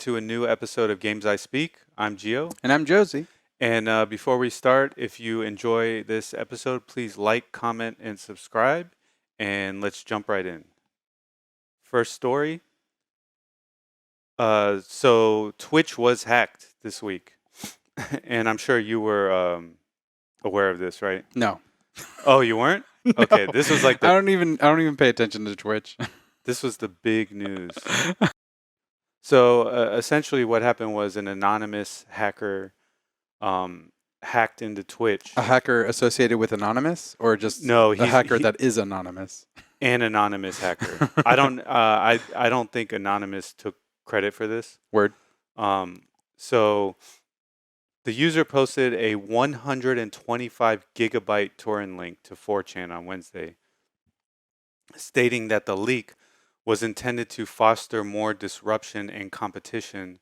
to a new episode of Games I Speak. I'm Gio. And I'm Josie. And before we start, if you enjoy this episode, please like, comment, and subscribe. And let's jump right in. First story. So Twitch was hacked this week. And I'm sure you were aware of this, right? No. Oh, you weren't? Okay, this was like I don't even pay attention to Twitch. This was the big news. So essentially what happened was an anonymous hacker hacked into Twitch. A hacker associated with Anonymous, or just No, a hacker that is anonymous? An anonymous hacker. I don't think Anonymous took credit for this. Word. So the user posted a 125 gigabyte torrent link to 4chan on Wednesday, stating that the leak was intended to foster more disruption and competition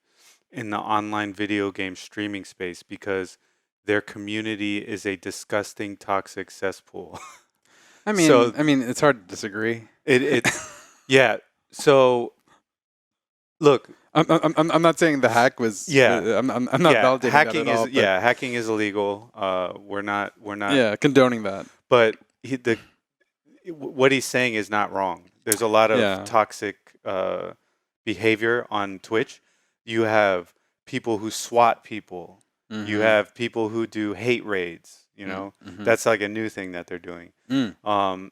in the online video game streaming space because their community is a disgusting, toxic cesspool. I mean, it's hard to disagree. Yeah. So, look, I'm not saying the hack was. Yeah. I'm not validating hacking that at all. Hacking is illegal. We're not. Yeah, condoning that. But what he's saying is not wrong. There's a lot of toxic behavior on Twitch. You have people who SWAT people. Mm-hmm. You have people who do hate raids. You know, that's like a new thing that they're doing. And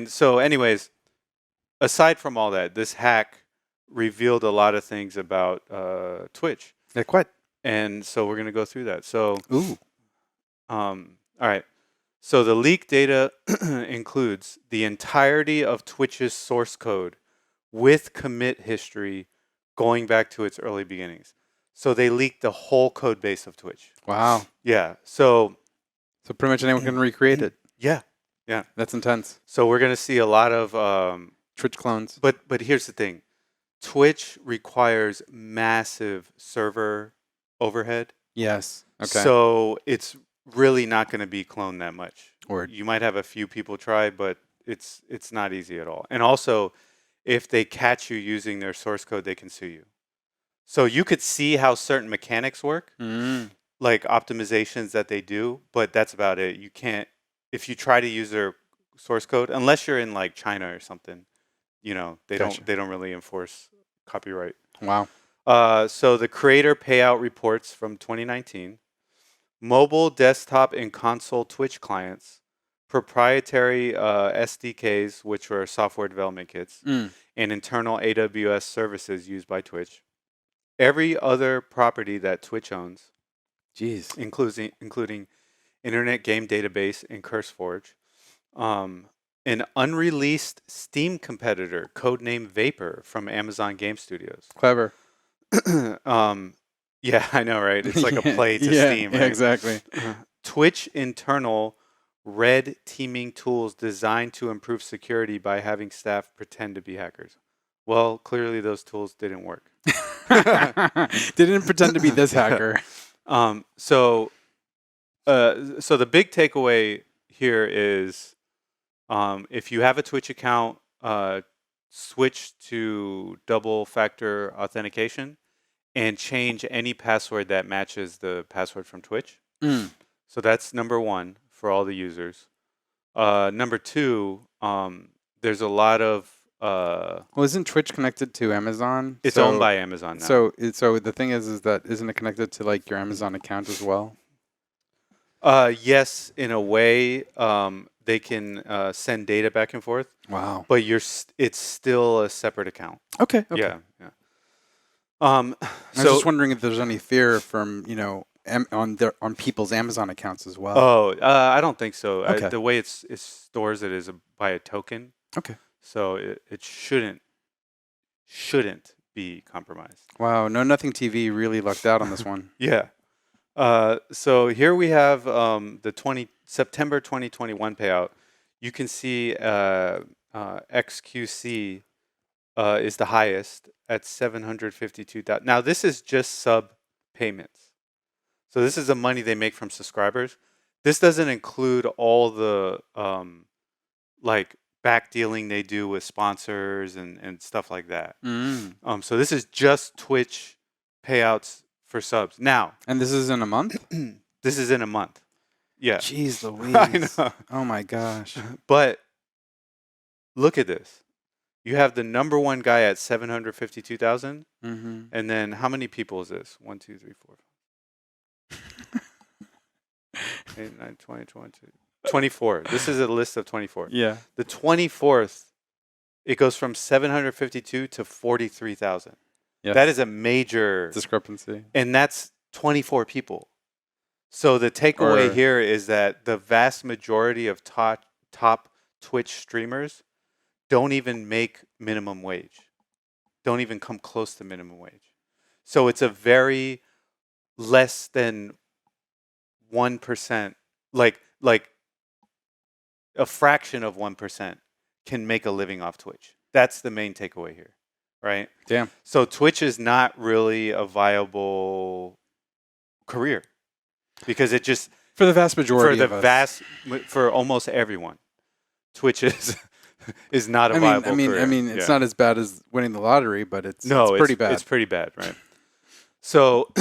so, anyways, aside from all that, this hack revealed a lot of things about Twitch. Like what? And so we're gonna go through that. So, all right. So the leaked data includes the entirety of Twitch's source code with commit history going back to its early beginnings. So they leaked the whole code base of Twitch. Wow. Yeah. So pretty much anyone can recreate it. Yeah. That's intense. So we're gonna see a lot of Twitch clones. But here's the thing, Twitch requires massive server overhead. Yes. Okay. So it's really not going to be cloned that much. Word. You might have a few people try, but it's not easy at all. And also, if they catch you using their source code, they can sue you. So you could see how certain mechanics work, like optimizations that they do, but that's about it. You can't, if you try to use their source code, unless you're in like China or something, you know, they don't really enforce copyright. Wow. So the creator payout reports from 2019. Mobile, desktop, and console Twitch clients, proprietary SDKs, which are software development kits, and internal AWS services used by Twitch. Every other property that Twitch owns, including Internet Game Database and CurseForge, an unreleased Steam competitor, codenamed Vapor, from Amazon Game Studios. Clever. Yeah, I know, right? It's like a play to Steam, right? Yeah, exactly. Twitch internal red teaming tools designed to improve security by having staff pretend to be hackers. Well, clearly those tools didn't work. Didn't pretend to be this hacker. So the big takeaway here is, if you have a Twitch account, switch to double factor authentication and change any password that matches the password from Twitch. So that's number one for all the users. Number two, there's a lot of... well, isn't Twitch connected to Amazon? It's owned by Amazon now. So the thing is that isn't it connected to like your Amazon account as well? Yes, in a way. They can send data back and forth. Wow. But it's still a separate account. Okay. Yeah. I was just wondering if there's any fear from, on people's Amazon accounts as well. Oh, I don't think so. Okay. The way it stores it is by a token. Okay. So it shouldn't be compromised. Wow. No Nothing TV really lucked out on this one. Yeah. So here we have the September 2021 payout. You can see XQC is the highest at 752,000. Now this is just sub payments. So this is the money they make from subscribers. This doesn't include all the like back dealing they do with sponsors and stuff like that. Mm. So this is just Twitch payouts for subs. Now, And this is in a month? this is in a month. Yeah. Jeez Louise. I know. Oh my gosh. But look at this. You have the number one guy at 752,000. Mm-hmm. And then how many people is this? 1, 2, 3, 4, 8, 9, 20, 22. 24. This is a list of 24. Yeah. The 24th, it goes from 752 to 43,000. Yes. That is a major discrepancy. And that's 24 people. So the takeaway here is that the vast majority of top Twitch streamers don't even make minimum wage. Don't even come close to minimum wage. So it's a very less than 1%, like a fraction of 1% can make a living off Twitch. That's the main takeaway here, right? Damn. So Twitch is not really a viable career because it just for the vast majority for almost everyone, Twitch is not a viable career. I mean, it's not as bad as winning the lottery, but it's pretty bad. It's pretty bad, right? So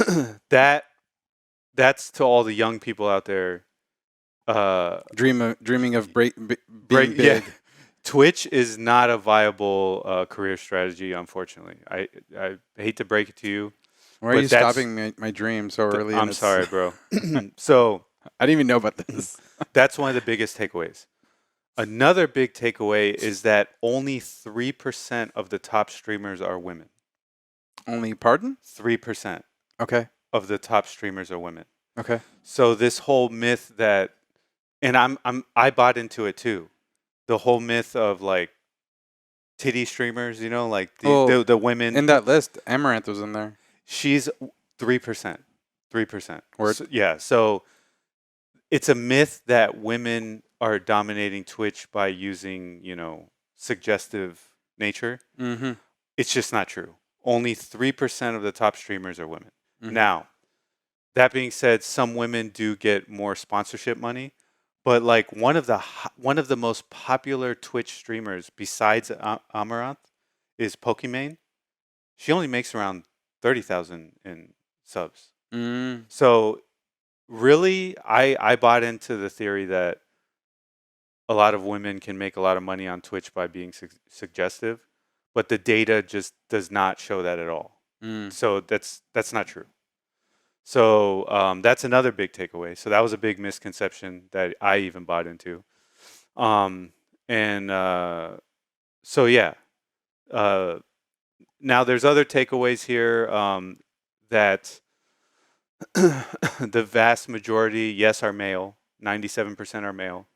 that's to all the young people out there. Dreaming of being big. Yeah. Twitch is not a viable career strategy, unfortunately. I hate to break it to you. Why are you stopping my dream so early? I'm sorry, bro. So I didn't even know about this. That's one of the biggest takeaways. Another big takeaway is that only 3% of the top streamers are women. Only, pardon? 3%. Okay. Of the top streamers are women. Okay. So this whole myth that, and I bought into it too. The whole myth of like titty streamers, you know, like the women in that list. Amaranth was in there. She's 3%. 3%. Word. So, yeah. So it's a myth that women are dominating Twitch by using, you know, suggestive nature. Mm-hmm. It's just not true. Only 3% of the top streamers are women. Mm-hmm. Now, that being said, some women do get more sponsorship money, but like one of the most popular Twitch streamers besides Amaranth is Pokimane. She only makes around 30,000 in subs. Mm. So really, I bought into the theory that a lot of women can make a lot of money on Twitch by being suggestive, but the data just does not show that at all. Mm. So that's not true. So that's another big takeaway. So that was a big misconception that I even bought into. So yeah. Now there's other takeaways here that the vast majority, yes, are male. 97% are male.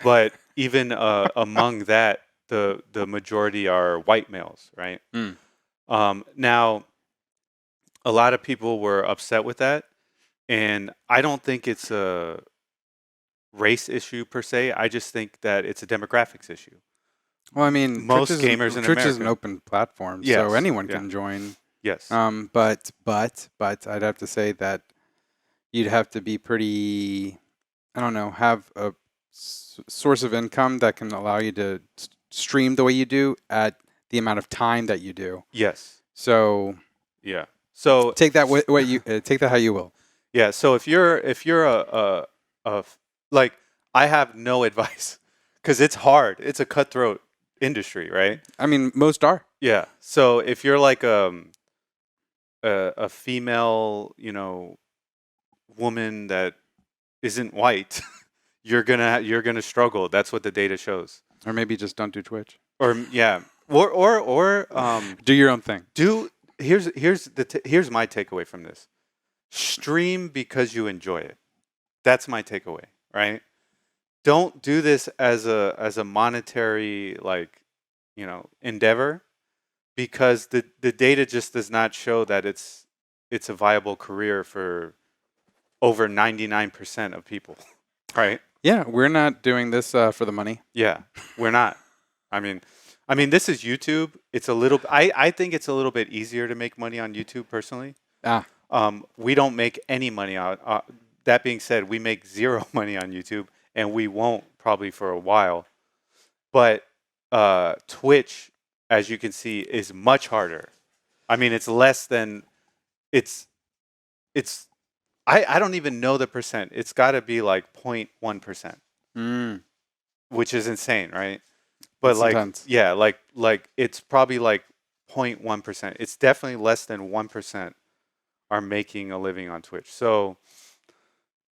But even among that, the majority are white males, right? Mm. Now, a lot of people were upset with that, and I don't think it's a race issue per se. I just think that it's a demographics issue. Well, I mean, most gamers in Twitch America. is an open platform, Yes. so anyone can join. Yes. But I'd have to say that you'd have to be pretty, I don't know, have a source of income that can allow you to stream the way you do at the amount of time that you do. Yes. So yeah. So take that take that how you will. Yeah. So if you're a like, I have no advice because it's hard. It's a cutthroat industry, right? I mean, most are. Yeah. So if you're like a female, you know, woman that isn't white, you're gonna struggle. That's what the data shows. Or maybe just don't do Twitch. Or yeah. Or do your own thing. Here's my takeaway from this. Stream because you enjoy it. That's my takeaway, right? Don't do this as a monetary, like, you know, endeavor, because the data just does not show that it's a viable career for over 99% of people, right? Yeah, we're not doing this for the money. Yeah, we're not. I mean, this is YouTube. It's a little. I think it's a little bit easier to make money on YouTube personally. We don't make any money on. That being said, we make zero money on YouTube, and we won't probably for a while. But Twitch, as you can see, is much harder. I mean, it's less than it's it's. I don't even know the percent. It's got to be like 0.1%, Mm, which is insane, right? But that's like, intense. yeah, like it's probably like 0.1%. It's definitely less than 1% are making a living on Twitch. So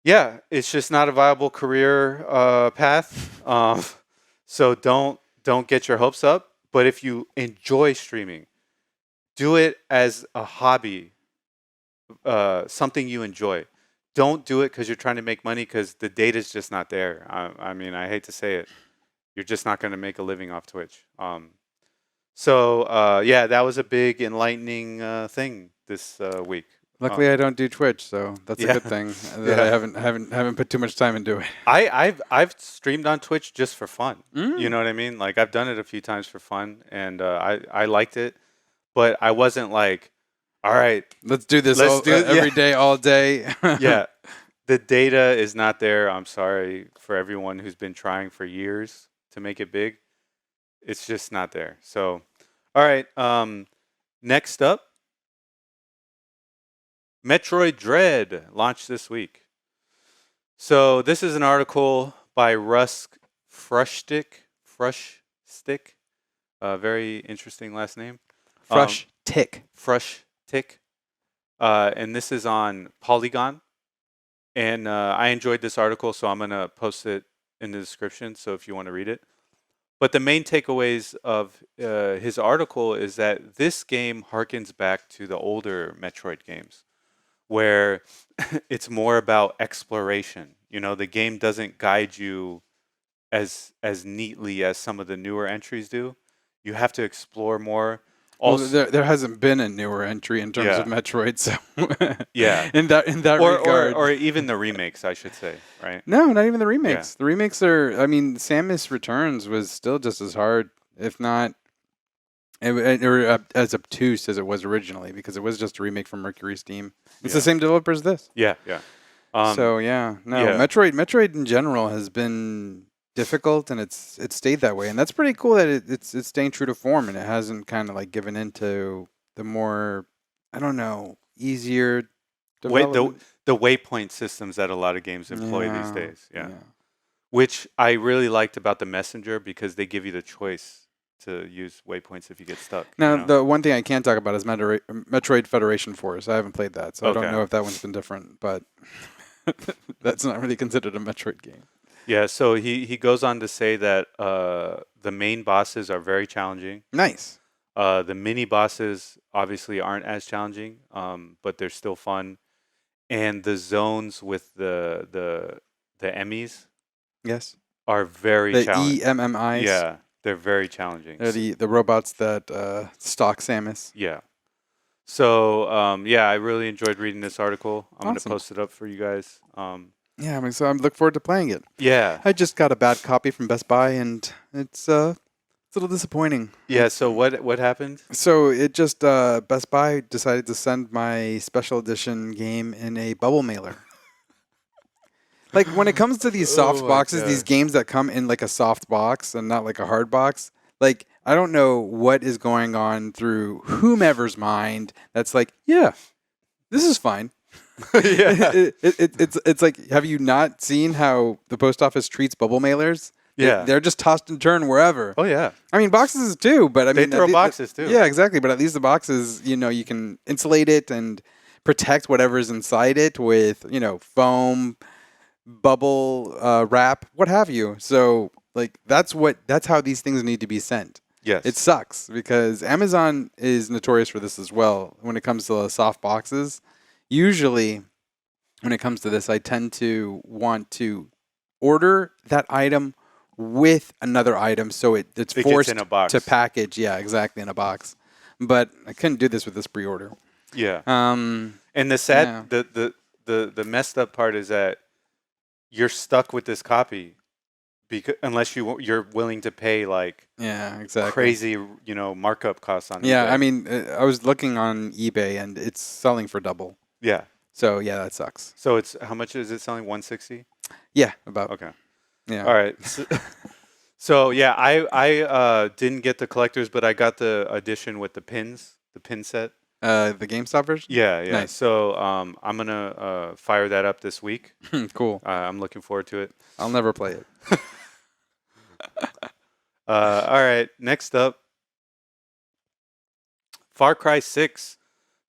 yeah, it's just not a viable career path. So don't get your hopes up. But if you enjoy streaming, do it as a hobby, something you enjoy. Don't do it because you're trying to make money because the data's just not there. I mean, I hate to say it, you're just not going to make a living off Twitch. So yeah, that was a big enlightening thing this week. Luckily, I don't do Twitch, so that's a Yeah, good thing that I yeah. haven't put too much time into it. I've streamed on Twitch just for fun. You Mm. know what I mean? Like I've done it a few times for fun, and I liked it, but I wasn't like, all right, Let's do this let's do every day, all day. yeah. The data is not there. I'm sorry for everyone who's been trying for years to make it big. It's just not there. So, all right. Next up, Metroid Dread launched this week. So this is an article by Rusk Frushtick. Very interesting last name. Fresh tick. Frushtick. And this is on Polygon. And I enjoyed this article, so I'm going to post it in the description, so if you want to read it. But the main takeaways of his article is that this game harkens back to the older Metroid games, where it's more about exploration. You know, the game doesn't guide you as neatly as some of the newer entries do. You have to explore more. Well, Also, there hasn't been a newer entry in terms of yeah, Metroid, so yeah, in that regard, or even the remakes, I should say, right? no, not even the Yeah, remakes. The remakes are, I mean, Samus Returns was still just as hard, if not, or as obtuse as it was originally, because it was just a remake from Mercury Steam. It's the yeah, same developer as this. yeah, yeah. So yeah, no, Yeah, Metroid in general has been difficult, and it's stayed that way, and that's pretty cool that it's staying true to form, and it hasn't kind of like given into the more, I don't know, easier wait, development. the waypoint systems that a lot of games employ these Yeah, days. Yeah, yeah. which I really liked about the Messenger because they give you the choice to use waypoints if you get stuck. You Now know. the one thing I can't talk about is Metroid Federation Force. I haven't played that, so I don't Okay. know if that one's been different, but that's not really considered a Metroid game. Yeah. So he goes on to say that the main bosses are very challenging. Nice. The mini bosses obviously aren't as challenging, but they're still fun. And the zones with the Emmys Yes. are very The challenging. EMMIs. Yeah, they're very challenging. They're the robots that stalk Samus. Yeah. So yeah, I really enjoyed reading this article. I'm gonna Awesome. post it up for you guys. Yeah, I mean, so I look forward to playing it. Yeah. I just got a bad copy from Best Buy, and it's a little disappointing. Yeah. So what happened? So it just Best Buy decided to send my special edition game in a bubble mailer. Like when it comes to these soft Oh my boxes, these gosh. games that come in like a soft box and not like a hard box, like I don't know what is going on through whomever's mind that's like, yeah, this is fine. Yeah. It's like, have you not seen how the post office treats bubble mailers? Yeah. They're just tossed and turned wherever. Oh yeah. I mean, boxes too, but I They mean, throw boxes too. Yeah, exactly. But at least the boxes, you can insulate it and protect whatever's inside it with, foam, bubble wrap, what have you. So, like, that's how these things need to be sent. Yes. It sucks because Amazon is notorious for this as well. When it comes to the soft boxes, usually when it comes to this, I tend to want to order that item with another item, so it's It gets forced in a box. to package. Yeah, exactly, in a box. But I couldn't do this with this pre-order. Yeah. Um, And the sad, the messed up part is that you're stuck with this copy because unless you're willing to pay like yeah, exactly. crazy, markup costs on Yeah, eBay. I mean, I was looking on eBay and it's selling for double. Yeah. So yeah, that sucks. So it's how much is it selling? 160. Yeah, about. Okay. Yeah. All right. So yeah, I didn't get the collectors, but I got the edition with the pins, the pin set. The GameStop version? Yeah, yeah. Nice. So I'm gonna fire that up this week. Cool. I'm looking forward to it. I'll never play it. All right, next up, Far Cry 6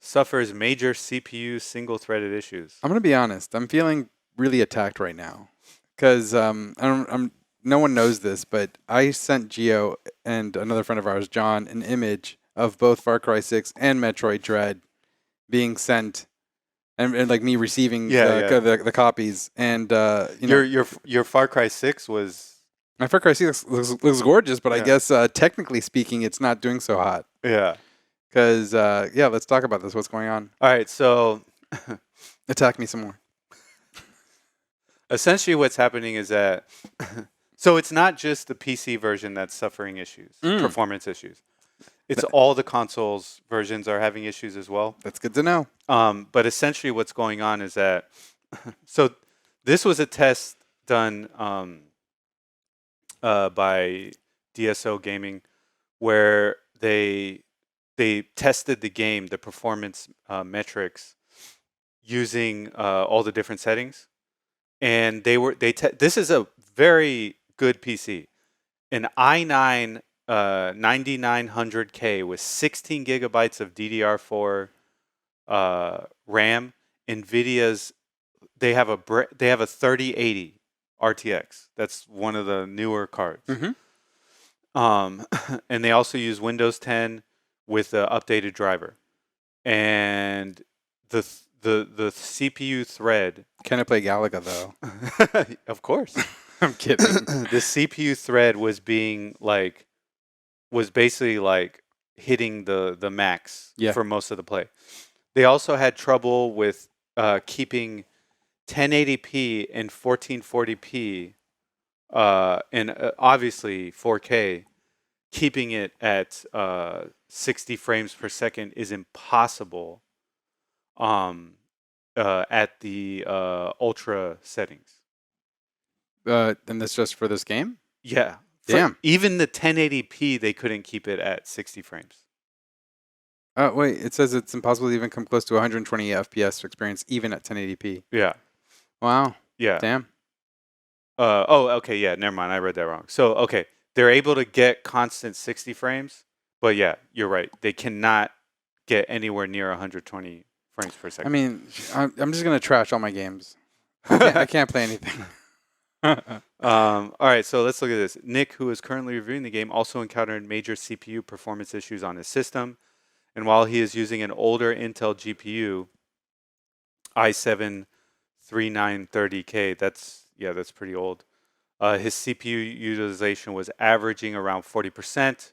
suffers major CPU single-threaded issues. I'm gonna be honest. I'm feeling really attacked right now because no one knows this, but I sent Gio and another friend of ours, John, an image of both Far Cry 6 and Metroid Dread being sent, and like me receiving the copies. And your Far Cry 6 was my Far Cry 6 looks gorgeous, but I guess technically speaking, it's not doing so hot. Yeah. Because let's talk about this. What's going on? All right, so attack me some more. Essentially, what's happening is that so it's not just the PC version that's suffering issues, performance issues. It's all the consoles versions are having issues as well. That's good to know. But essentially, what's going on is that so this was a test done by DSO Gaming, where they tested the game, the performance metrics, using all the different settings, and this is a very good PC, an i9 9900K with 16 gigabytes of DDR4 RAM. Nvidia's they have a 3080 RTX. That's one of the newer cards. And they also use Windows 10 with the updated driver, and the CPU thread. Can I play Galaga though? Of course. I'm kidding. The CPU thread was basically like hitting the max for most of the play. They also had trouble with keeping 1080p and 1440p and obviously 4K. Keeping it at 60 frames per second is impossible at the ultra settings. And that's just for this game? Yeah. Damn. Even the 1080p, they couldn't keep it at 60 frames. Wait, it says it's impossible to even come close to 120 FPS experience even at 1080p. Yeah. Wow. Yeah. Damn. Okay. Yeah, never mind. I read that wrong. So, okay. They're able to get constant 60 frames, but yeah, you're right. They cannot get anywhere near 120 frames per second. I mean, I'm just going to trash all my games. I can't play anything. All right, so let's look at this. Nick, who is currently reviewing the game, also encountered major CPU performance issues on his system. And while he is using an older Intel GPU, i7-3930K, that's pretty old. His CPU utilization was averaging around 40%.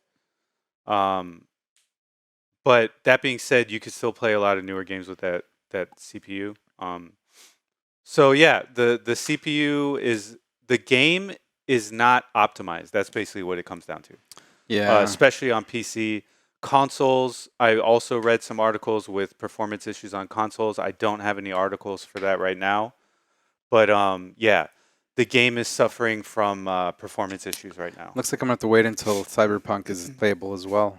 But that being said, you could still play a lot of newer games with that CPU. So yeah, the CPU the game is not optimized. That's basically what it comes down to. Yeah. Especially on PC. Consoles, I also read some articles with performance issues on consoles. I don't have any articles for that right now. But yeah, the game is suffering from performance issues right now. Looks like I'm going to have to wait until Cyberpunk is playable as well.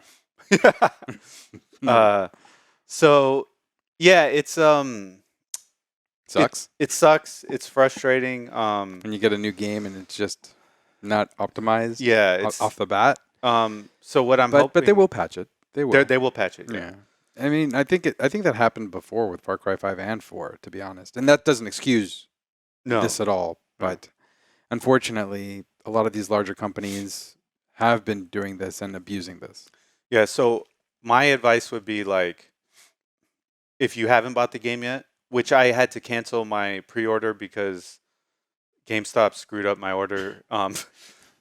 So yeah, it's sucks. It sucks. It's frustrating. When you get a new game and it's just not optimized. Yeah, it's off the bat. So what I'm hoping, but they will patch it. They will. They will patch it. Yeah. I mean, I think that happened before with Far Cry 5 and 4, to be honest, and that doesn't excuse this at all. But unfortunately, a lot of these larger companies have been doing this and abusing this. Yeah. So my advice would be like, if you haven't bought the game yet, which I had to cancel my pre-order because GameStop screwed up my order.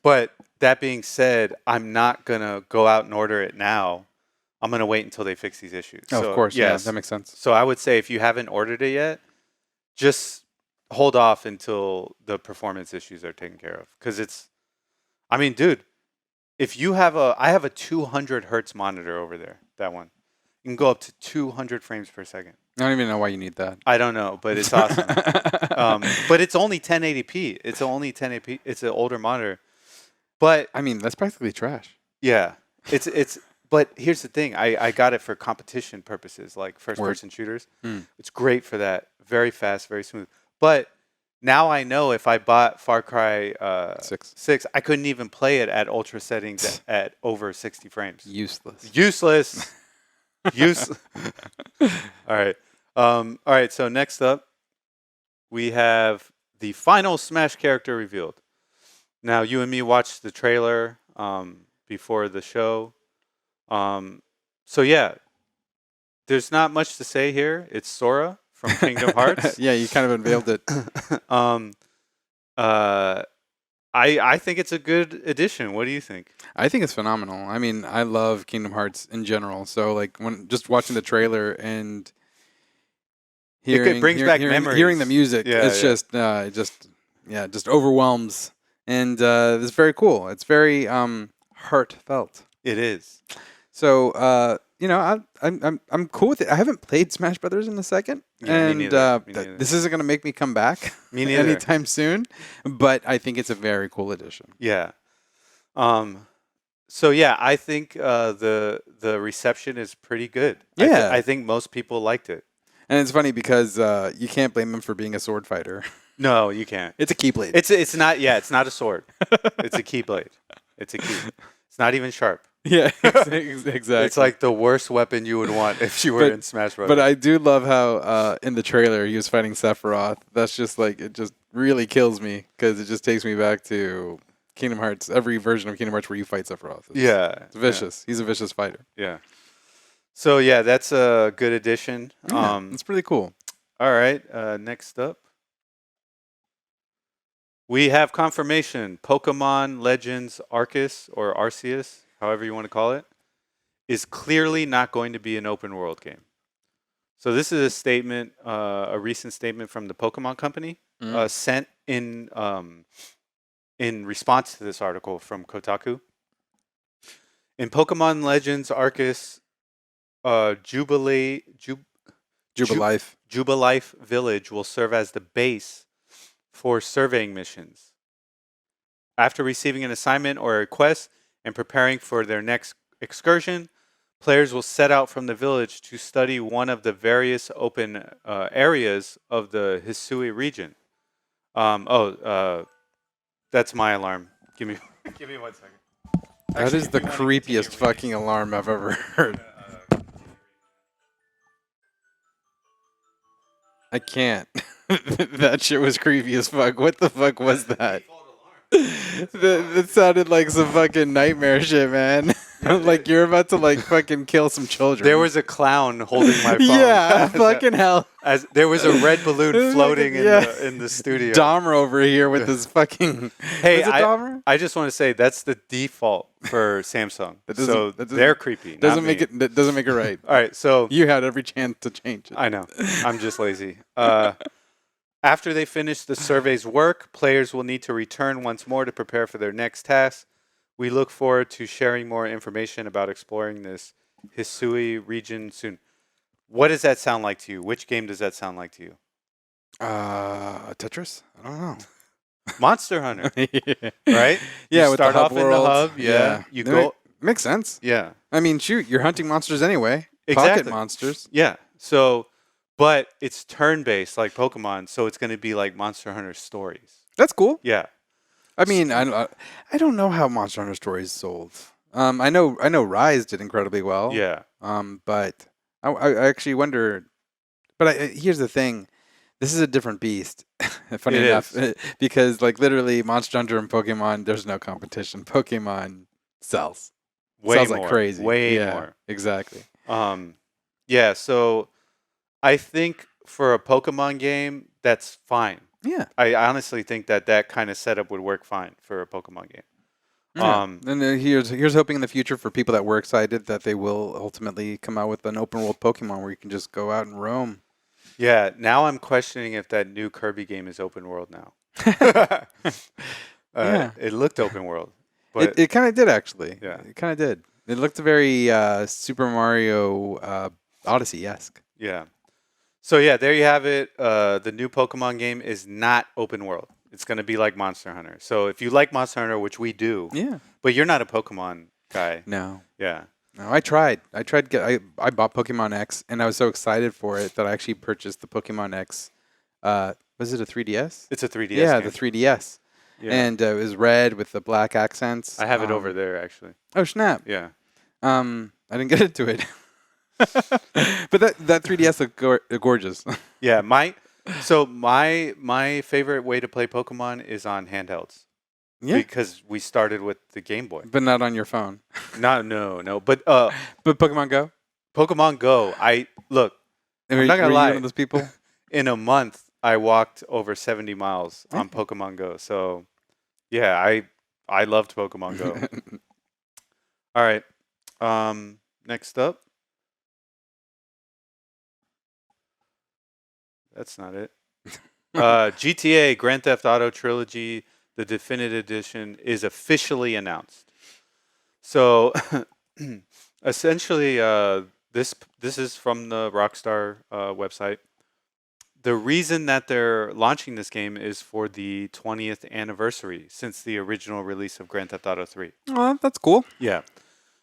But that being said, I'm not gonna go out and order it now. I'm going to wait until they fix these issues. Oh, of course. Yes. Yeah, that makes sense. So I would say if you haven't ordered it yet, just hold off until the performance issues are taken care of. Because I mean, dude, if you have I have a 200 hertz monitor over there, that one. You can go up to 200 frames per second. I don't even know why you need that. I don't know, but it's awesome. But it's only 1080p. It's only 1080p. It's an older monitor. But I mean, that's practically trash. yeah, it's. But here's the thing: I got it for competition purposes, like Word. first-person shooters. Mm. It's great for that. Very fast, very smooth. But now I know if I bought Far Cry 6. 6, I couldn't even play it at ultra settings at over 60 frames. Useless. Useless. Useless. All right. All right. So next up, we have the final Smash character revealed. Now, you and me watched the trailer before the show. So yeah, there's not much to say here. It's Sora from Kingdom Hearts. Yeah, you kind of unveiled it. I think it's a good addition. What do you think? I think it's phenomenal. I mean, I love Kingdom Hearts in general. So like when just watching the trailer and hearing brings back memories. hearing the music, Yeah, it's yeah. just overwhelms, and it's very cool. It's very heartfelt. It is. So I'm cool with it. I haven't played Smash Brothers in a second, Yeah, me and neither. Me neither. this isn't gonna make me come back Me neither. anytime soon. But I think it's a very cool addition. Yeah. So yeah, I think the reception is pretty good. Yeah. I think most people liked it. And it's funny because you can't blame him for being a sword fighter. No, you can't. It's a keyblade. It's not. Yeah, it's not a sword. It's a keyblade. It's a key. It's not even sharp. Yeah, exactly. It's like the worst weapon you would want if you were in Smash Bros. But I do love how in the trailer he was fighting Sephiroth. That's just like, it just really kills me because it just takes me back to Kingdom Hearts, every version of Kingdom Hearts where you fight Sephiroth. It's vicious. Yeah. He's a vicious fighter. Yeah. So yeah, that's a good addition. Yeah, it's pretty cool. All right. Next up, we have confirmation. Pokemon Legends Arceus or Arceus, however you want to call it, is clearly not going to be an open world game. So this is a statement, a recent statement from the Pokemon Company, sent in response to this article from Kotaku. In Pokemon Legends Arceus, Jubilife Village will serve as the base for surveying missions. After receiving an assignment or a request and preparing for their next excursion, players will set out from the village to study one of the various open areas of the Hisui region. That's my alarm. Give me 1 second. That is the creepiest fucking alarm I've ever heard. I can't. That shit was creepy as fuck. What the fuck was that? That sounded like some fucking nightmare shit, man. Like you're about to like fucking kill some children. There was a clown holding my phone. Yeah, fucking hell. As there was a red balloon floating in the studio. Dahmer over here with this fucking. Hey, was it Dahmer? I just want to say that's the default for Samsung. So they're creepy. Doesn't make it. That doesn't make it right. All right, so you had every chance to change it. I know. I'm just lazy. After they finish the survey's work, players will need to return once more to prepare for their next task. We look forward to sharing more information about exploring this Hisui region soon. What does that sound like to you? Which game does that sound like to you? Tetris? I don't know. Monster Hunter. Yeah. Right? Yeah, you with start the hub off in the world. hub. Yeah. You go. Makes sense. Yeah. I mean, shoot, you're hunting monsters anyway. Exactly. Pocket monsters. Yeah. So, but it's turn-based like Pokemon, so it's going to be like Monster Hunter Stories. That's cool. Yeah. I mean, I don't know how Monster Hunter Stories sold. I know Rise did incredibly well. Yeah. But I actually wonder. But here's the thing, this is a different beast. Funny enough, because like literally Monster Hunter and Pokemon, there's no competition. Pokemon sells Way more. like crazy. Way more. Exactly. Yeah. So I think for a Pokemon game, that's fine. Yeah. I honestly think that kind of setup would work fine for a Pokemon game. Yeah. And here's hoping in the future for people that were excited that they will ultimately come out with an open world Pokemon where you can just go out and roam. Yeah. Now I'm questioning if that new Kirby game is open world now. Yeah. It looked open world. But It kind of did, actually. Yeah. It kind of did. It looked very Super Mario Odyssey-esque. Yeah. So, yeah, there you have it. The new Pokemon game is not open world. It's going to be like Monster Hunter. So if you like Monster Hunter, which we do, Yeah. but you're not a Pokemon guy. No. Yeah. No, I tried. I bought Pokemon X, and I was so excited for it that I actually purchased the Pokemon X. Was it a 3DS? It's a 3DS Yeah, game. the 3DS. Yeah. And it was red with the black accents. I have it over there, actually. Oh, snap. Yeah. I didn't get into it. But that 3DS looked gorgeous. Yeah. My favorite way to play Pokemon is on handhelds. Yeah. Because we started with the Game Boy. But not on your phone. No. But Pokemon Go? Pokemon Go, I'm not going to Were you lie. one of those people? In a month, I walked over 70 miles on Pokemon Go. So, yeah, I loved Pokemon Go. All right. Next up. That's not it. GTA Grand Theft Auto Trilogy, the Definitive Edition, is officially announced. So, essentially, this is from the Rockstar website. The reason that they're launching this game is for the 20th anniversary since the original release of Grand Theft Auto 3. Oh, that's cool. Yeah.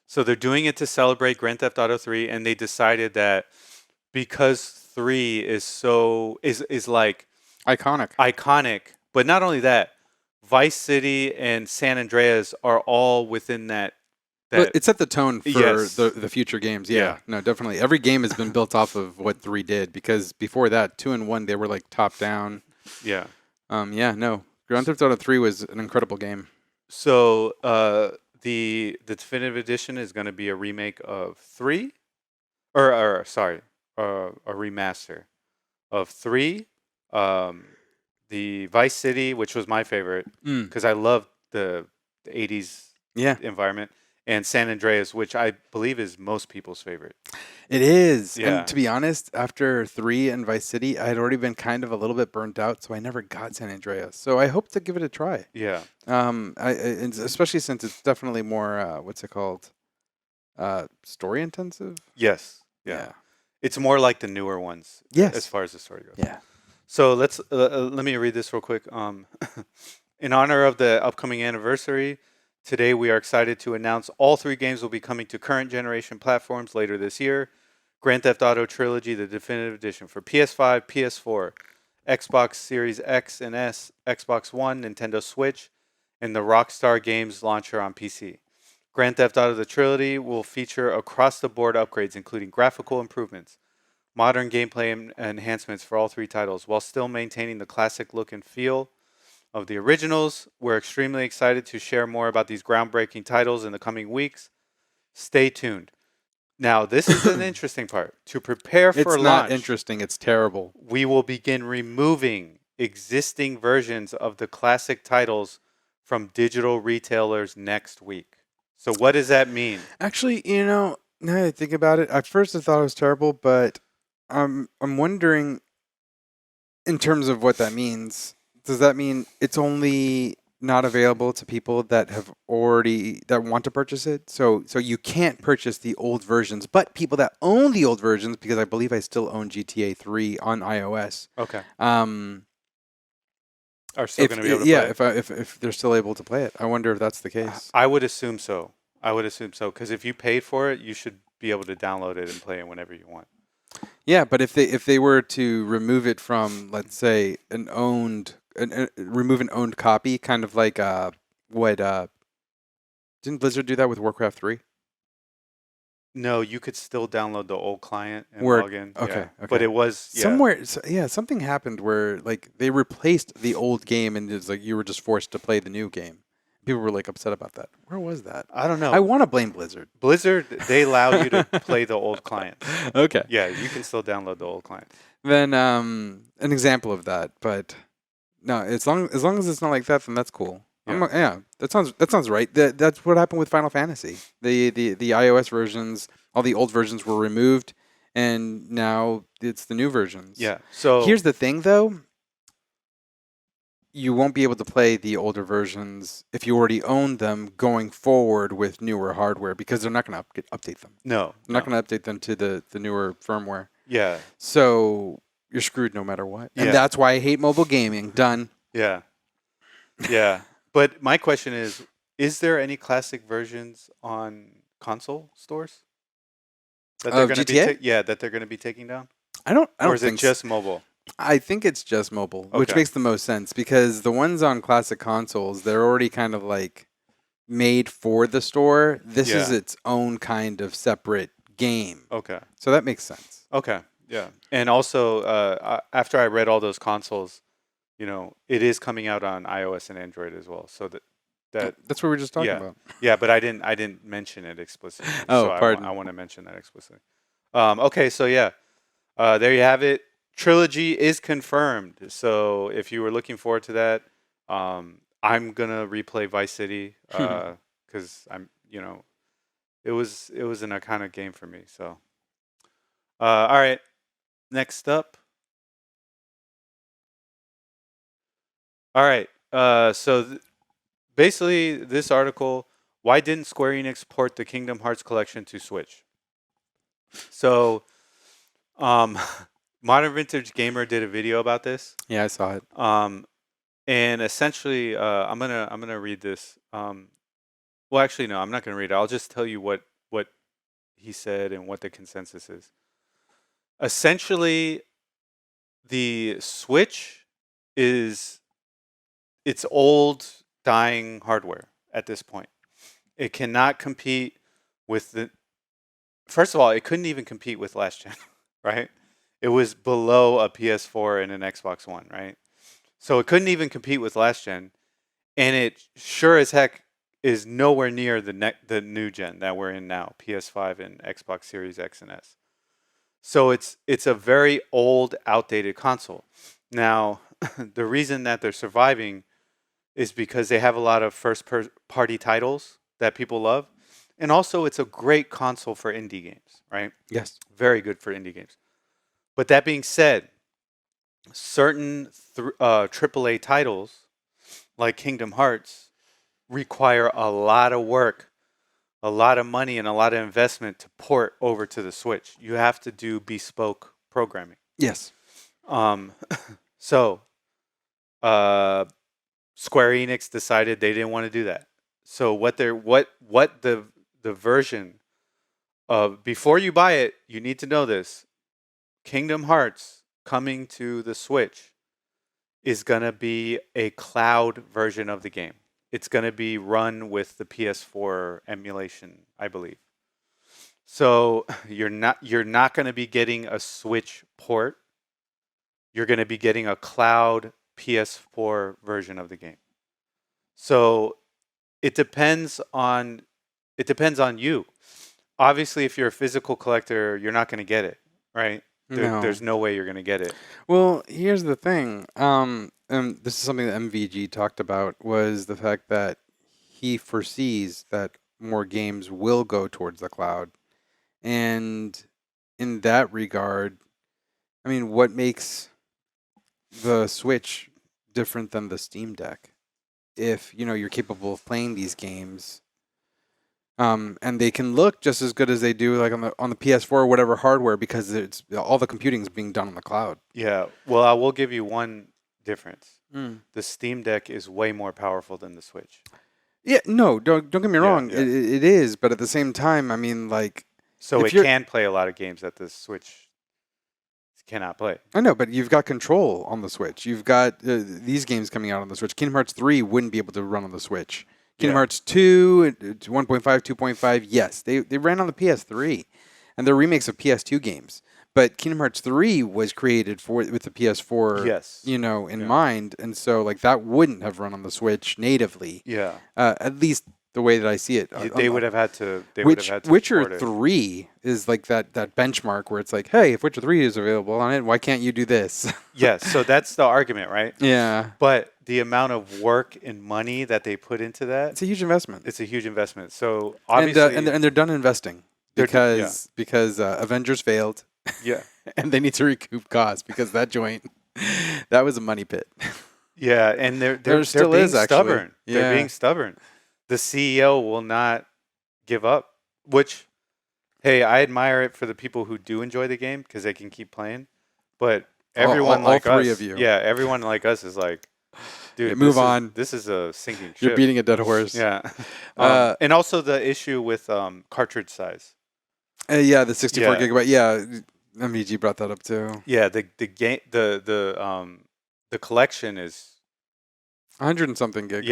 So they're doing it to celebrate Grand Theft Auto 3, and they decided that because 3 is like Iconic. but not only that, Vice City and San Andreas are all within that. But it set the tone for Yes. the future games. Yeah. No, definitely. Every game has been built off of what 3 did, because before that, 2 and 1, they were like top down. Yeah. No. Grand Theft Auto 3 was an incredible game. So the definitive edition is going to be a remake of 3, or sorry, a remaster of 3. The Vice City, which was my favorite because I loved the 80s environment, and San Andreas, which I believe is most people's favorite. It is. Yeah. And to be honest, after 3 and Vice City, I had already been kind of a little bit burnt out, so I never got San Andreas. So I hope to give it a try. Yeah. And especially since it's definitely more, what's it called? Story intensive? Yes. Yeah. It's more like the newer ones. Yes. As far as the story goes. Yeah. So let me read this real quick. In honor of the upcoming anniversary, today we are excited to announce all 3 games will be coming to current generation platforms later this year. Grand Theft Auto Trilogy, the Definitive Edition for PS5, PS4, Xbox Series X and S, Xbox One, Nintendo Switch, and the Rockstar Games launcher on PC. Grand Theft Auto the Trilogy will feature across-the-board upgrades, including graphical improvements, modern gameplay enhancements for all 3 titles, while still maintaining the classic look and feel of the originals. We're extremely excited to share more about these groundbreaking titles in the coming weeks. Stay tuned. Now, this is an interesting part. To prepare for launch, it's not interesting. It's terrible. We will begin removing existing versions of the classic titles from digital retailers next week. So what does that mean? Actually, now that I think about it, at first I thought it was terrible, but I'm wondering, in terms of what that means, does that mean it's only not available to people that want to purchase it? So you can't purchase the old versions, but people that own the old versions, because I believe I still own GTA 3 on iOS. Okay. Are still going to be able to play it? If they're still able to play it. I wonder if that's the case. I would assume so. Because if you paid for it, you should be able to download it and play it whenever you want. Yeah, but if they were to remove it from, let's say, remove an owned copy, kind of like didn't Blizzard do that with Warcraft 3? No, you could still download the old client and log in. Okay. But it was somewhere. Something happened where like they replaced the old game, and it's like you were just forced to play the new game. People were like upset about that. Where was that? I don't know. I want to blame Blizzard. Blizzard, they allow you to play the old client. Okay. Yeah, you can still download the old client. Then an example of that, but no, as long as it's not like that, then that's cool. Yeah, that sounds right. That's what happened with Final Fantasy. The iOS versions, all the old versions were removed, and now it's the new versions. Yeah. So here's the thing, though. You won't be able to play the older versions if you already own them going forward with newer hardware, because they're not going to update them. No. They're not going to update them to the newer firmware. Yeah. So you're screwed no matter what. And Yeah. that's why I hate mobile gaming. Done. Yeah. Yeah. But my question is there any classic versions on console stores that they're Of going to be GTA? that they're going to be taking down? I Or don't is it think so. just mobile? I think it's just mobile, which Okay. makes the most sense because the ones on classic consoles, they're already kind of like made for the store. This is Yeah. its own kind of separate game. Okay. So that makes sense. Okay. Yeah. And also after I read all those consoles, it is coming out on iOS and Android as well. So that That's what we were just talking yeah. about. Yeah, but I didn't mention it explicitly. So Oh, I pardon. want to mention that explicitly. Okay, so yeah. There you have it. Trilogy is confirmed. So if you were looking forward to that, I'm gonna replay Vice City because it was an iconic game for me. So all right, next up. All right. Basically, this article: why didn't Square Enix port the Kingdom Hearts collection to Switch? So, um, Modern Vintage Gamer did a video about this. Yeah, I saw it. And essentially, I'm gonna read this. Well, actually, no, I'm not gonna read it. I'll just tell you what he said and what the consensus is. Essentially, the Switch is it's old, dying hardware at this point. It cannot compete with the. First of all, it couldn't even compete with last gen, right? It was below a PS4 and an Xbox One, right? So it couldn't even compete with last gen, and it sure as heck is nowhere near the new gen that we're in now, PS5 and Xbox Series X and S. So it's a very old, outdated console. Now, the reason that they're surviving is because they have a lot of party titles that people love, and also it's a great console for indie games, right? Yes. Very good for indie games. But that being said, certain AAA titles like Kingdom Hearts require a lot of work, a lot of money, and a lot of investment to port over to the Switch. You have to do bespoke programming. Yes. Um, so Square Enix decided they didn't want to do that. So the version of before you buy it, you need to know this. Kingdom Hearts coming to the Switch is going to be a cloud version of the game. It's going to be run with the PS4 emulation, I believe. So you're not going to be getting a Switch port. You're going to be getting a cloud PS4 version of the game. So it depends on you. Obviously, if you're a physical collector, you're not going to get it, right? No. There's no way you're going to get it. Well, here's the thing. And this is something that MVG talked about was the fact that he foresees that more games will go towards the cloud. And in that regard, I mean, what makes the Switch different than the Steam Deck? If, you're capable of playing these games, and they can look just as good as they do like on the PS4 or whatever hardware because it's all the computing is being done on the cloud. Yeah. Well, I will give you one difference. Mm. The Steam Deck is way more powerful than the Switch. Yeah, no, don't get me Yeah, wrong. yeah. It is, but at the same time, I mean, like, So if it you're, can play a lot of games that the Switch cannot play. I know, but you've got control on the Switch. You've got these games coming out on the Switch. Kingdom Hearts 3 wouldn't be able to run on the Switch. Kingdom Yeah. Hearts 2, 1.5, 2.5, yes, they ran on the PS3, and they're remakes of PS2 games. But Kingdom Hearts 3 was created with the PS4, Yes. in Yeah. mind, and so like that wouldn't have run on the Switch natively. Yeah. At least the way that I see it. They would have had to. They would have had to Witcher port it. 3 is like that benchmark where it's like, hey, if Witcher 3 is available on it, why can't you do this? Yes. So that's the argument, right? Yeah. But the amount of work and money that they put into that, It's a huge investment. it's a huge investment. So And obviously, and they're done investing They're because Avengers failed yeah, and they need to recoup costs because that joint that was a money pit. yeah, and they're There still being is, actually. stubborn. They're Yeah. being stubborn. The CEO will not give up. Which, hey, I admire it for the people who do enjoy the game because they can keep playing. But everyone all like three us, of you. yeah, everyone like us is like, Dude, Move on. This is a sinking ship. You're beating a dead horse. Yeah. And also the issue with cartridge size. Yeah, the 64 Yeah. gigabyte. Yeah, MVG brought that up too. Yeah, the game the collection is 100 and something gigs.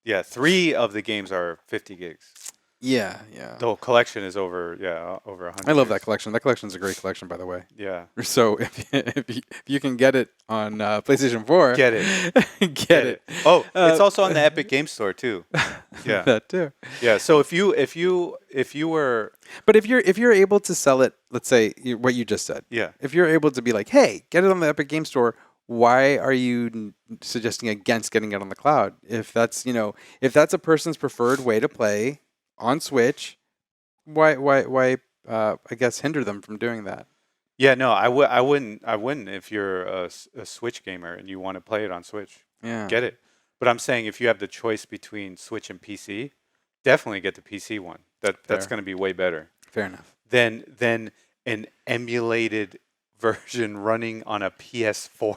yeah, 3 of the games are 50 gigs. Yeah. The whole collection is over 100. I love that collection. That collection's a great collection, by the way. Yeah. So if you can get it on PlayStation 4, Get it. get it. Oh, it's also on the Epic Game Store too. Yeah. That too. Yeah. So if you were, but if you're able to sell it, let's say what you just said. yeah, If you're able to be like, hey, get it on the Epic Game Store, why are you suggesting against getting it on the cloud? If that's a person's preferred way to play on Switch, why I guess hinder them from doing that? yeah, no, I wouldn't if you're a Switch gamer and you want to play it on Switch. Yeah. Get it. But I'm saying if you have the choice between Switch and PC, definitely get the PC one. That's going to be way better. Fair enough. Than an emulated version running on a PS4.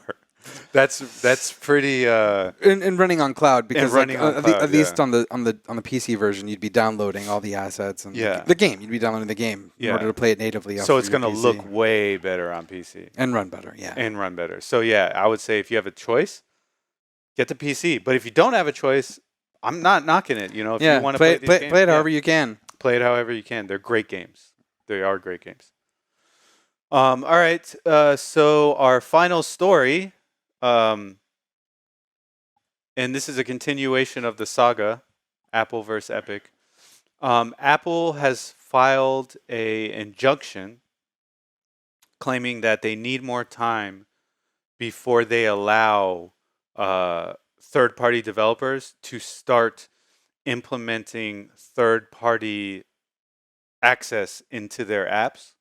That's pretty. And running on cloud because running on cloud, at least on the PC version, you'd be downloading all the assets and the game. You'd be downloading the game in order to play it natively. So it's going to look way better on PC and run better. Yeah, and run better. So yeah, I would say if you have a choice, get the PC. But if you don't have a choice, I'm not knocking it. If you want to play it however you can. Play it however you can. They're great games. They are great games. All right. So our final story. And this is a continuation of the saga, Apple versus Epic. Apple has filed an injunction claiming that they need more time before they allow third-party developers to start implementing third-party access into their apps.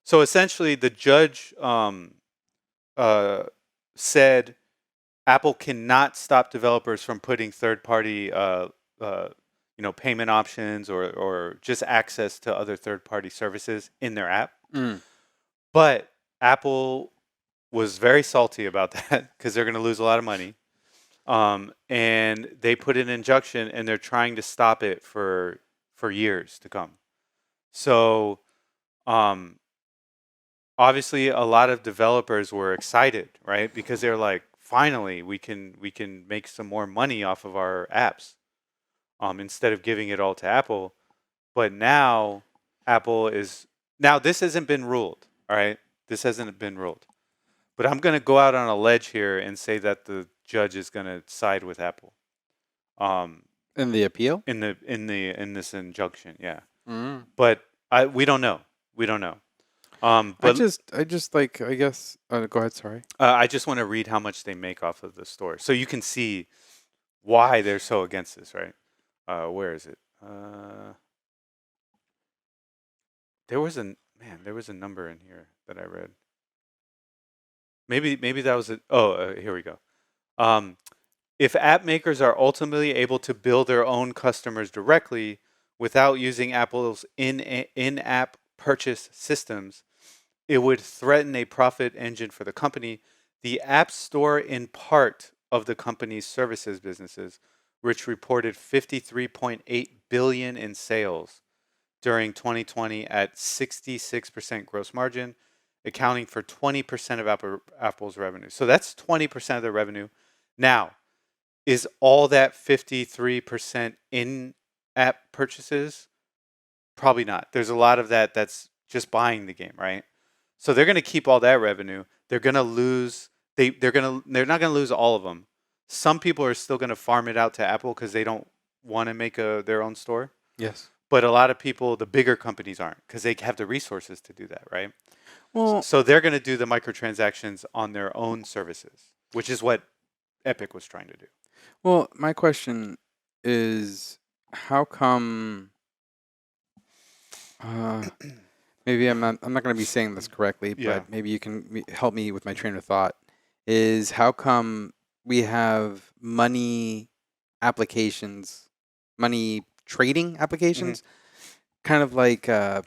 So essentially, the judge said Apple cannot stop developers from putting third-party, payment options or just access to other third-party services in their app. But Apple was very salty about that because they're going to lose a lot of money. And they put an injunction, and they're trying to stop it for years to come. So, obviously, a lot of developers were excited, right? Because they're like, finally, we can make some more money off of our apps, instead of giving it all to Apple. But now, this hasn't been ruled, all right? This hasn't been ruled. But I'm going to go out on a ledge here and say that the judge is going to side with Apple. In the appeal? In this injunction, yeah. But we don't know. But I just like, I guess. Go ahead. Sorry. I just want to read how much they make off of the store, so you can see why they're so against this, right? Where is it? There was a number in here that I read. Maybe that was it. Here we go. If app makers are ultimately able to bill their own customers directly without using Apple's in-app purchase systems, it would threaten a profit engine for the company. The App Store, in part of the company's services businesses, which reported $53.8 billion in sales during 2020 at 66% gross margin, accounting for 20% of Apple's revenue. So that's 20% of their revenue. Now, is all that 53% in-app purchases? Probably not. There's a lot of that's just buying the game, right? So they're going to keep all that revenue. They're going to lose. They're not going to lose all of them. Some people are still going to farm it out to Apple because they don't want to make their own store. Yes. But a lot of people, the bigger companies, aren't because they have the resources to do that, right? Well, so they're going to do the microtransactions on their own services, which is what Epic was trying to do. Well, my question is, how come? Maybe I'm not going to be saying this correctly, but maybe you can help me with my train of thought. Is how come we have money applications, money trading applications, kind of like I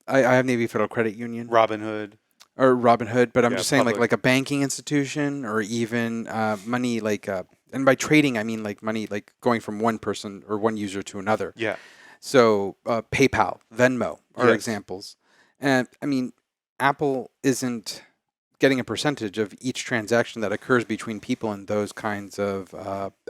have Navy Federal Credit Union, Robinhood. or Robinhood, but I'm Yeah, just saying public. like a banking institution or even money like and by trading I mean like money like going from one person or one user to another. Yeah. So PayPal, Venmo are Yes. examples. And I mean, Apple isn't getting a percentage of each transaction that occurs between people in those kinds of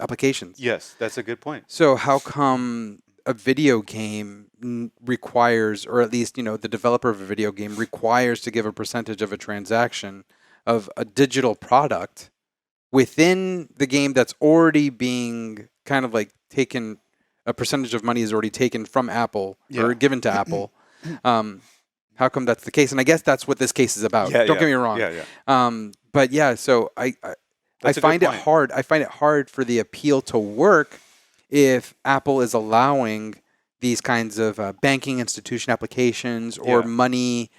applications. Yes, that's a good point. So how come a video game requires, or at least the developer of a video game requires to give a percentage of a transaction of a digital product within the game that's already being kind of like taken, a percentage of money is already taken from Apple or Yeah. given to Apple. How come that's the case? And I guess that's what this case is about. Yeah, Don't yeah. get me wrong. Yeah, yeah. But yeah, so I That's a good find it point. hard. I find it hard for the appeal to work if Apple is allowing these kinds of banking institution applications or Yeah. money.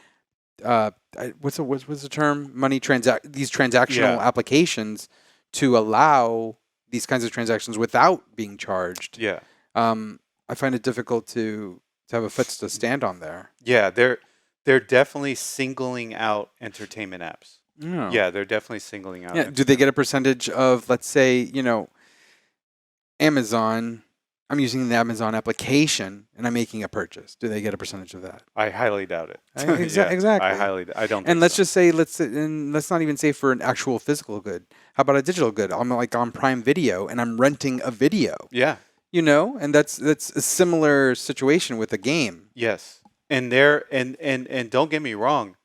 What's the term? These transactional Yeah. applications to allow these kinds of transactions without being charged. Yeah. I find it difficult to have a foot to stand on there. Yeah, they're definitely singling out entertainment apps. Yeah. Yeah, they're definitely singling out. Yeah. Do they get a percentage of, let's say, Amazon? I'm using the Amazon application and I'm making a purchase. Do they get a percentage of that? I highly doubt it. Exactly. I don't. And Think let's so. just say, let's not even say for an actual physical good. How about a digital good? I'm like on Prime Video and I'm renting a video. Yeah. And that's a similar situation with a game. Yes. And they're and don't get me wrong,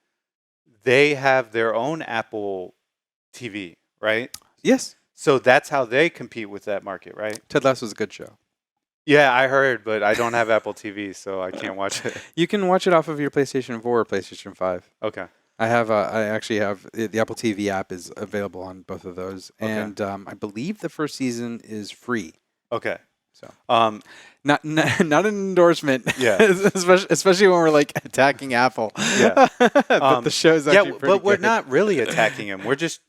they have their own Apple TV, right? Yes. So that's how they compete with that market, right? Ted Lasso is a good show. Yeah, I heard, but I don't have Apple TV, so I can't watch it. You can watch it off of your PlayStation 4 or PlayStation 5. Okay. I actually have the Apple TV app is available on both of those, Okay. and I believe the first season is free. Okay. So not an endorsement. Yeah. especially when we're like attacking Apple. Yeah. But the show's actually yeah, pretty but we're good. not really attacking him. We're just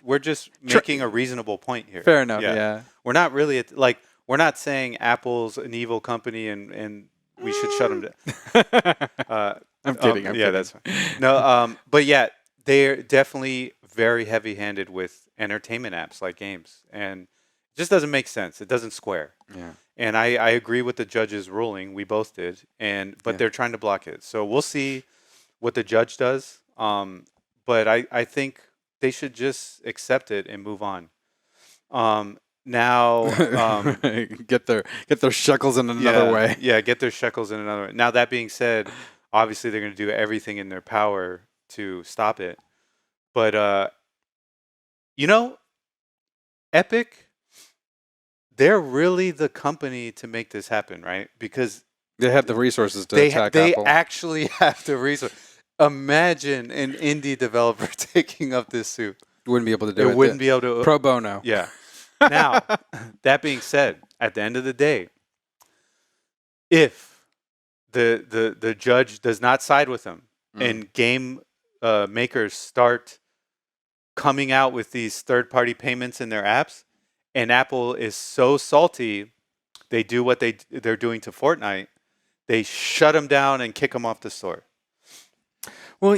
making a reasonable point here. Fair enough. Yeah. We're not really we're not saying Apple's an evil company and we should shut them down. I'm kidding. I'm yeah, kidding. that's fine. No, but yeah, they're definitely very heavy-handed with entertainment apps like games, and it just doesn't make sense. It doesn't square. Yeah. And I agree with the judge's ruling. We both did, but they're trying to block it. So we'll see what the judge does. But I think they should just accept it and move on. Now, get their shekels in another way. Yeah, get their shekels in another way. Now, that being said, obviously they're going to do everything in their power to stop it. But, Epic, they're really the company to make this happen, right? Because they have the resources to attack they Apple. actually have the resources. Imagine an indie developer taking up this suit. Wouldn't be able to do it. It wouldn't be able to. Pro bono. Yeah. Now, that being said, at the end of the day, if the judge does not side with them and game makers start coming out with these third-party payments in their apps, and Apple is so salty, they do what they're doing to Fortnite. They shut them down and kick them off the store. Well,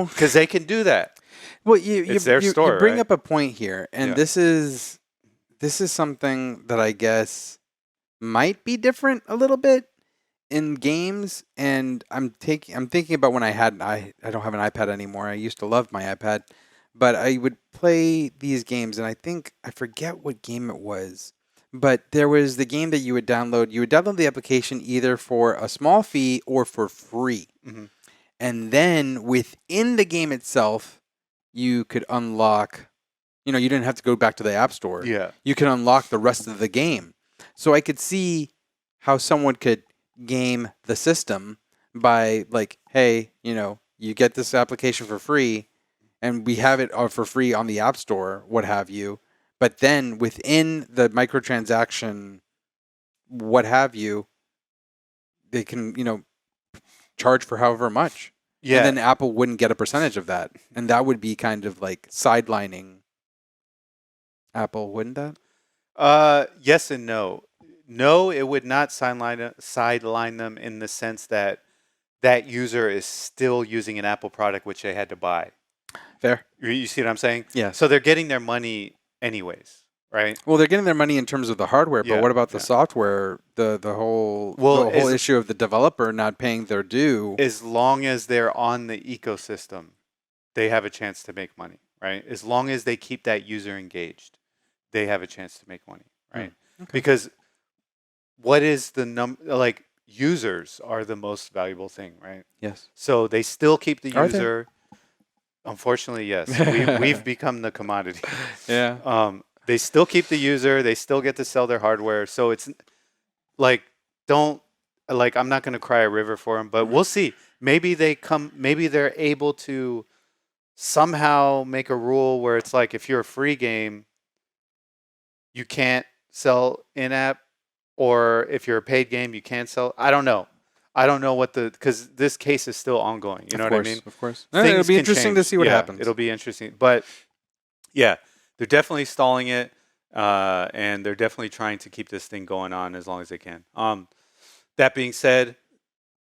because they can do that. Well, it's their store. You bring right? up a point here, and this is something that I guess might be different a little bit in games. And I'm thinking about when I don't have an iPad anymore. I used to love my iPad, but I would play these games, and I forget what game it was. But there was the game that you would download. You would download the application either for a small fee or for free. Mm-hmm. And then within the game itself, you could unlock, you didn't have to go back to the App Store. Yeah. You can unlock the rest of the game. So I could see how someone could game the system by like, hey, you get this application for free and we have it for free on the App Store, what have you. But then within the microtransaction, what have you, they can, charge for however much. Yeah. And then Apple wouldn't get a percentage of that. And that would be kind of like sidelining Apple, wouldn't that? Yes and no. No, it would not sideline them in the sense that user is still using an Apple product which they had to buy. Fair. You see what I'm saying? Yes. So they're getting their money anyways, right? Well, they're getting their money in terms of the hardware, but Yeah, what about the yeah. software? The whole Well, the whole issue of the developer not paying their due. As long as they're on the ecosystem, they have a chance to make money, right? As long as they keep that user engaged, they have a chance to make money, right? Okay. Because what is the like users are the most valuable thing, right? Yes. So they still keep the Are they? user. Unfortunately, yes. We've become the commodity. Yeah. They still keep the user. They still get to sell their hardware. So it's like, I'm not going to cry a river for them, but we'll see. Maybe they're able to somehow make a rule where it's like, if you're a free game, you can't sell in-app, or if you're a paid game, you can't sell. I don't know. I don't know because this case is still ongoing. You know what I mean? Of course. Things It'll be can interesting to change. see what Yeah, happens. It'll be interesting. But yeah, they're definitely stalling it, and they're definitely trying to keep this thing going on as long as they can. That being said,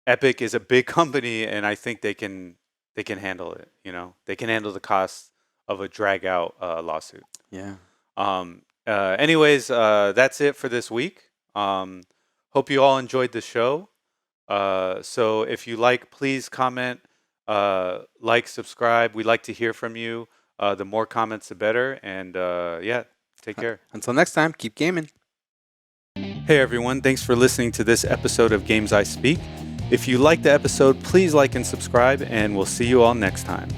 Epic is a big company, and I think they can handle it. You know, they can handle the cost of a drag out lawsuit. Yeah. Anyways, that's it for this week. Hope you all enjoyed the show. So if you like, please comment, like, subscribe. We'd like to hear from you. The more comments, the better. And yeah, take care. Until next time, keep gaming. Hey everyone, thanks for listening to this episode of Games I Speak. If you liked the episode, please like and subscribe, and we'll see you all next time.